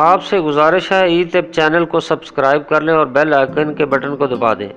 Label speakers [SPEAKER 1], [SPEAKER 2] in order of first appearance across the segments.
[SPEAKER 1] آپ سے گزارش ہے ای طب چینل کو سبسکرائب کر لیں اور بیل آئیکن کے بٹن کو دبا دیں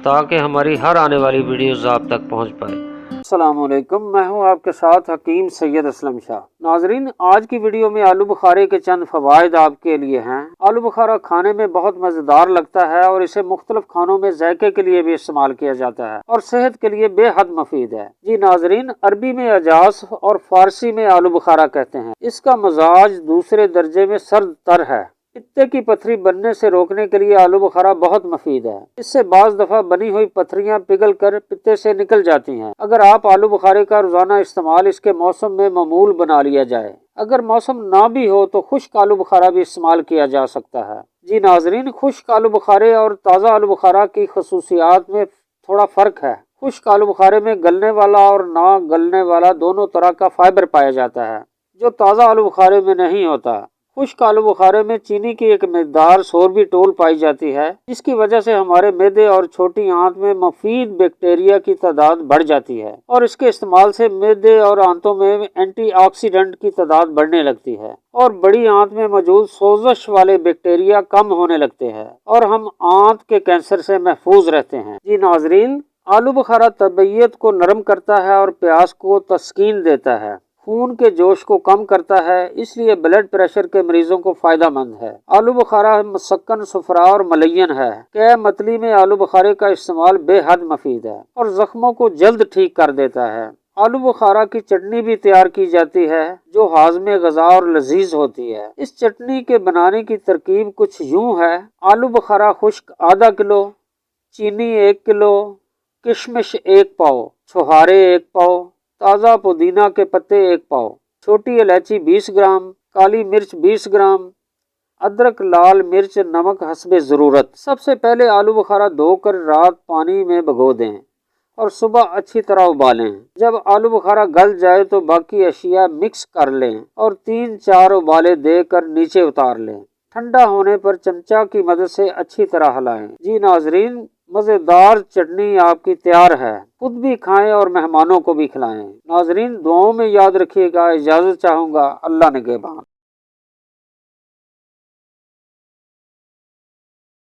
[SPEAKER 1] تاکہ ہماری ہر آنے والی ویڈیوز آپ تک پہنچ پائے۔
[SPEAKER 2] السلام علیکم، میں ہوں آپ کے ساتھ حکیم سید اسلم شاہ۔ ناظرین، آج کی ویڈیو میں آلو بخارے کے چند فوائد آپ کے لیے ہیں۔ آلو بخارا کھانے میں بہت مزیدار لگتا ہے اور اسے مختلف کھانوں میں ذائقے کے لیے بھی استعمال کیا جاتا ہے اور صحت کے لیے بے حد مفید ہے۔ جی ناظرین، عربی میں اجاس اور فارسی میں آلو بخارا کہتے ہیں۔ اس کا مزاج دوسرے درجے میں سرد تر ہے۔ پتے کی پتھری بننے سے روکنے کے لیے آلو بخارا بہت مفید ہے۔ اس سے بعض دفعہ بنی ہوئی پتھریاں پگھل کر پتے سے نکل جاتی ہیں۔ اگر آپ آلو بخارے کا روزانہ استعمال اس کے موسم میں معمول بنا لیا جائے، اگر موسم نہ بھی ہو تو خشک آلو بخارا بھی استعمال کیا جا سکتا ہے۔ جی ناظرین، خشک آلو بخارے اور تازہ آلو بخارا کی خصوصیات میں تھوڑا فرق ہے۔ خشک آلو بخارے میں گلنے والا اور نہ گلنے والا دونوں طرح کا فائبر پایا جاتا ہے جو تازہ آلو بخارے میں نہیں ہوتا۔ خشک آلو بخارے میں چینی کی ایک مقدار سوربیٹول پائی جاتی ہے، جس کی وجہ سے ہمارے معدے اور چھوٹی آنت میں مفید بیکٹیریا کی تعداد بڑھ جاتی ہے اور اس کے استعمال سے معدے اور آنتوں میں اینٹی آکسیڈنٹ کی تعداد بڑھنے لگتی ہے اور بڑی آنت میں موجود سوزش والے بیکٹیریا کم ہونے لگتے ہیں اور ہم آنت کے کینسر سے محفوظ رہتے ہیں۔ جی ناظرین، آلو بخارا طبیعت کو نرم کرتا ہے اور پیاس کو تسکین دیتا ہے، خون کے جوش کو کم کرتا ہے، اس لیے بلڈ پریشر کے مریضوں کو فائدہ مند ہے۔ آلو بخارا مسکن، صفرا اور ملین ہے۔ قے متلی میں آلو بخارے کا استعمال بے حد مفید ہے اور زخموں کو جلد ٹھیک کر دیتا ہے۔ آلو بخارا کی چٹنی بھی تیار کی جاتی ہے جو ہاضمِ غذا اور لذیذ ہوتی ہے۔ اس چٹنی کے بنانے کی ترکیب کچھ یوں ہے: آلو بخارا خشک آدھا کلو، چینی 1 کلو، کشمش 1 پاؤ، چھوہارے 1 پاؤ، تازہ پودینہ کے پتے 1 پاؤ، چھوٹی الائچی 20 گرام، کالی مرچ 20 گرام، ادرک، لال مرچ، نمک حسب ضرورت۔ سب سے پہلے آلو بخارا دھو کر رات پانی میں بھگو دیں اور صبح اچھی طرح ابالیں۔ جب آلو بخارا گل جائے تو باقی اشیاء مکس کر لیں اور 3-4 ابالے دے کر نیچے اتار لیں۔ ٹھنڈا ہونے پر چمچہ کی مدد سے اچھی طرح ہلائیں۔ جی ناظرین، مزیدار چٹنی آپ کی تیار ہے۔ خود بھی کھائیں اور مہمانوں کو بھی کھلائیں۔ ناظرین، دعاؤں میں یاد رکھیے گا۔ اجازت چاہوں گا۔ اللہ نگہبان۔